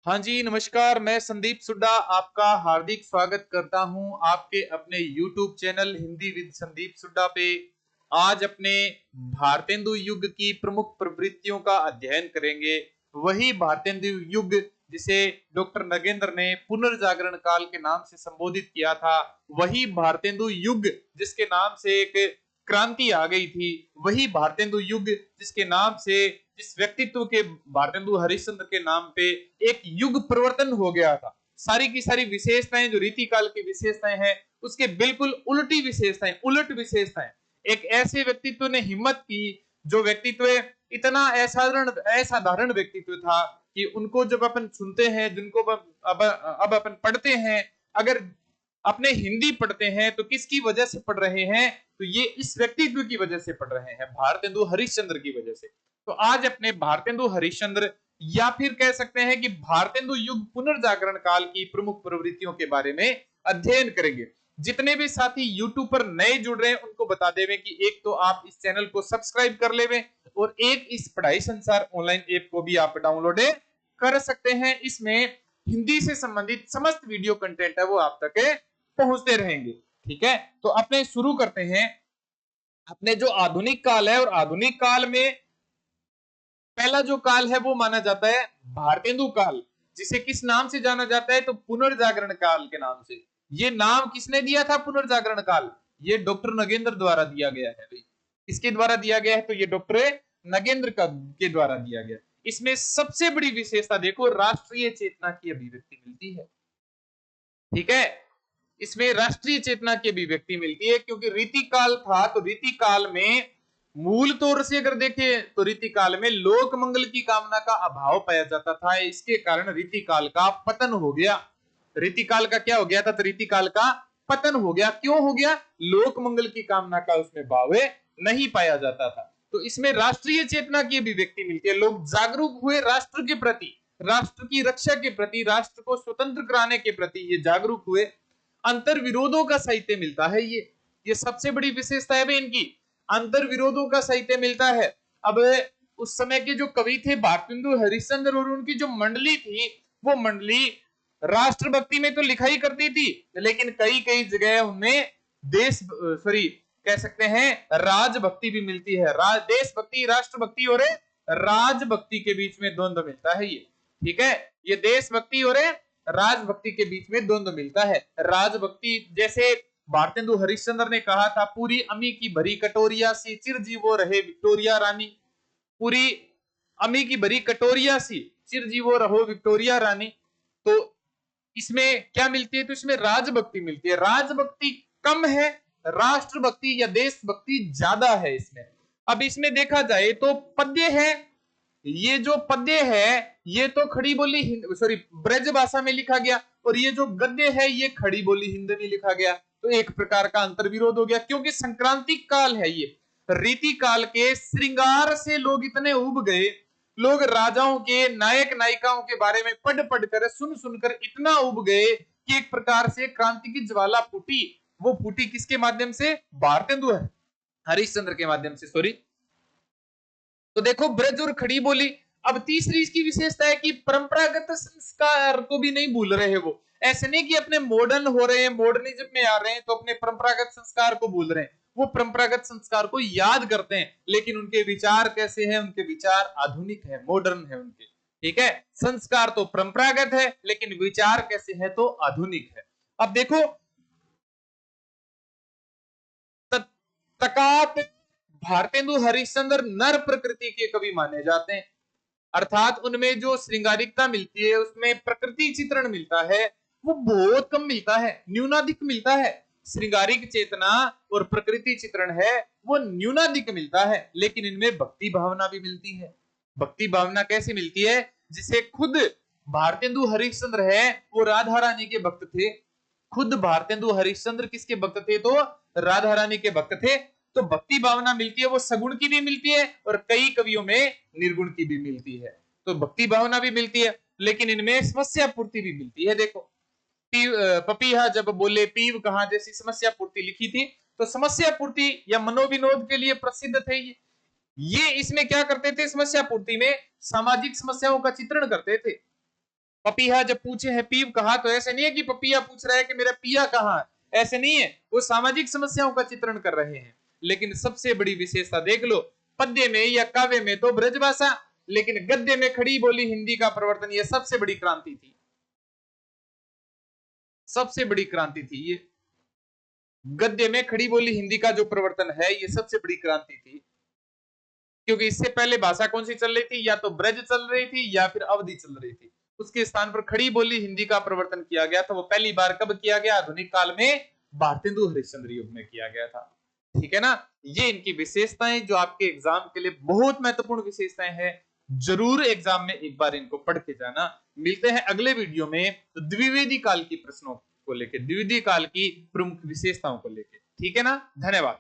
हाँ जी, नमस्कार। मैं संदीप सुड्डा आपका हार्दिक स्वागत करता हूं आपके अपने YouTube channel Hindi with Sandeep Sudda पे। आज अपने भारतेंदु युग की प्रमुख प्रवृत्तियों का अध्ययन करेंगे। वही भारतेंदु युग जिसे डॉक्टर नगेंद्र ने पुनर्जागरण काल के नाम से संबोधित किया था, वही भारतेंदु युग जिसके नाम से एक क्रांति आ गई थी, वही भारतेंदु युग जिसके नाम से जिस व्यक्तित्व के भारतेंदु हरिश्चंद्र के नाम पे एक युग परिवर्तन हो गया था। सारी की सारी विशेषताएं जो रीतिकाल की विशेषताएं हैं उसके बिल्कुल उल्टी विशेषताएं, उलट विशेषताएं। एक ऐसे व्यक्तित्व ने हिम्मत की जो व्यक्तित्व इतना असाधारण व्यक्तित्व था कि उनको जब अपन सुनते हैं, जिनको अब अपन पढ़ते हैं, अगर अपने हिंदी पढ़ते हैं तो किसकी वजह से पढ़ रहे हैं? तो ये इस व्यक्तित्व की वजह से पढ़ रहे हैं, भारतेंदु हरिश्चंद्र की वजह से। तो आज अपने भारतेंदु हरिश्चंद्र या फिर कह सकते हैं कि भारतेंदु युग पुनर्जागरण काल की प्रमुख प्रवृत्तियों के बारे में अध्ययन करेंगे। जितने भी साथी YouTube पर नए जुड़ रहे हैं उनको बता देवे कि एक तो आप इस चैनल को सब्सक्राइब कर लेवे और एक इस पढ़ाई संसार ऑनलाइन ऐप को भी आप डाउनलोड कर सकते हैं। इसमें हिंदी से संबंधित समस्त वीडियो कंटेंट है वो आप तक पहुंचते रहेंगे। ठीक है, तो अपने शुरू करते हैं। अपने जो आधुनिक काल है और आधुनिक काल में पहला जो काल है वो माना जाता है भारतेंदु काल, जिसे किस नाम से जाना जाता है? तो पुनर्जागरण काल के नाम से। ये नाम किसने दिया था पुनर्जागरण काल? ये डॉक्टर नगेंद्र द्वारा दिया गया है भाई। किसके द्वारा दिया गया है? तो ये डॉक्टर नगेंद्र के द्वारा दिया गया। इसमें सबसे बड़ी विशेषता देखो, राष्ट्रीय चेतना की अभिव्यक्ति मिलती है। ठीक है, इसमें राष्ट्रीय चेतना की अभिव्यक्ति मिलती है क्योंकि रीतिकाल था, तो रीतिकाल में मूल तौर से अगर देखें तो रीतिकाल में लोक मंगल की कामना का अभाव पाया जाता था। इसके कारण रीतिकाल का पतन हो गया। रीतिकाल का क्या हो गया था? तो रीतिकाल का पतन हो गया। क्यों हो गया? लोक मंगल की कामना का उसमें भाव नहीं पाया जाता था। तो इसमें राष्ट्रीय चेतना की अभिव्यक्ति मिलती है। लोग जागरूक हुए राष्ट्र के प्रति, राष्ट्र की रक्षा के प्रति, राष्ट्र को स्वतंत्र कराने के प्रति ये जागरूक हुए। अंतर विरोधों का साहित्य मिलता है। ये सबसे बड़ी विशेषता है भाई इनकी, अंतर विरोधों का साहित्य मिलता है। अब उस समय के जो कवि थे भारतेंदु हरिश्चंद्र और उनकी जो मंडली थी, वो मंडली राष्ट्रभक्ति में तो लिखा ही करती थी, लेकिन कई कई जगह उनमें कह सकते हैं राजभक्ति भी मिलती है। देशभक्ति, राष्ट्रभक्ति और राजभक्ति के बीच में द्वंद्व मिलता है ये। ठीक है, ये देशभक्ति और राजभक्ति के बीच में द्वंद्व मिलता है। राजभक्ति जैसे भारतेंदु हरिश्चंद्र ने कहा था, पूरी अमी की भरी कटोरिया सी चिरजीवो रहे विक्टोरिया रानी। पूरी अमी की भरी कटोरिया सी चिरजीवो रहो विक्टोरिया रानी। तो इसमें क्या मिलती है? तो इसमें राजभक्ति मिलती है। राजभक्ति कम है, राष्ट्रभक्ति या देशभक्ति ज्यादा है इसमें। अब इसमें देखा जाए तो पद्य है, ये जो पद्य है ये तो खड़ी बोली ब्रज भाषा में लिखा गया, और ये जो गद्य है ये खड़ी बोली हिंदी में लिखा गया। तो एक प्रकार का अंतर विरोध हो गया, क्योंकि संक्रांतिक काल है ये। रीति काल के श्रृंगार से लोग इतने उब गए, लोग राजाओं के, नायक नायिकाओं के बारे में पढ़ पढ़ कर, सुन सुनकर इतना उब गए कि एक प्रकार से क्रांति की ज्वाला फूटी। वो फूटी किसके माध्यम से? भारतेंदु हरिश्चंद्र के माध्यम से। तो देखो, ब्रज और खड़ी बोली। अब तीसरी इसकी विशेषता है कि परंपरागत संस्कार को भी नहीं भूल रहे। वो ऐसे नहीं कि अपने मॉडर्न हो रहे हैं, मॉडर्निज्म में आ रहे हैं तो अपने परंपरागत संस्कार को भूल रहे हैं। वो परंपरागत संस्कार को याद करते हैं, लेकिन उनके विचार कैसे हैं? उनके विचार आधुनिक है, मॉडर्न है उनके। ठीक है, संस्कार तो परंपरागत है लेकिन विचार कैसे है? तो आधुनिक है। अब देखो, तकात भारतेंदु हरिश्चंद्र नर प्रकृति के कवि माने जाते हैं, अर्थात उनमें जो श्रृंगारिकता मिलती है, उसमें प्रकृति चित्रण मिलता है, वो बहुत कम मिलता है, न्यूनाधिक मिलता है। श्रृंगारिक चेतना और प्रकृति चित्रण है वो न्यूनाधिक मिलता है, लेकिन इनमें भक्ति भावना भी मिलती है। भक्ति भावना कैसे मिलती है? जिसे खुद भारतेंदु हरिश्चंद्र है वो राधा रानी के भक्त थे। खुद भारतेंदु हरिश्चंद्र किसके भक्त थे? तो राधा रानी के भक्त थे। तो भक्ति भावना मिलती है, वो सगुण की भी मिलती है और कई कवियों में निर्गुण की भी मिलती है। तो भक्ति भावना भी मिलती है, लेकिन इनमें समस्या पूर्ति भी मिलती है। देखो, पपीहा जब बोले पीव कहां जैसी समस्या पूर्ति लिखी थी। तो समस्या पूर्ति या मनोविनोद के लिए प्रसिद्ध थे ये इसमें क्या करते थे? समस्या पूर्ति में सामाजिक समस्याओं का चित्रण करते थे। पपीहा जब पूछे है पीव कहा, तो ऐसे नहीं है कि पपिया पूछ रहा है कि मेरा पिया कहाँ है, ऐसे नहीं है। वो सामाजिक समस्याओं का चित्रण कर रहे हैं। लेकिन सबसे बड़ी विशेषता देख लो, पद्य में या काव्य में तो ब्रजभाषा, लेकिन गद्य में खड़ी बोली हिंदी का प्रवर्तन, यह सबसे बड़ी क्रांति थी। सबसे बड़ी क्रांति थी ये। गद्य में खड़ी बोली हिंदी का जो प्रवर्तन है, ये सबसे बड़ी क्रांति थी। क्योंकि इससे पहले भाषा कौन सी चल रही थी, या तो ब्रज चल रही थी या फिर अवधि चल रही थी। उसके स्थान पर खड़ी बोली हिंदी का प्रवर्तन किया गया था। वो पहली बार कब किया गया? आधुनिक काल में, भारतेंदु हरिश्चंद्र युग में किया गया था। ठीक है ना। ये इनकी विशेषताएं जो आपके एग्जाम के लिए बहुत महत्वपूर्ण विशेषताएं हैं, जरूर एग्जाम में एक बार इनको पढ़ के जाना। मिलते हैं अगले वीडियो में द्विवेदी काल की प्रश्नों को लेकर, द्विवेदी काल की प्रमुख विशेषताओं को लेकर। ठीक है ना। धन्यवाद।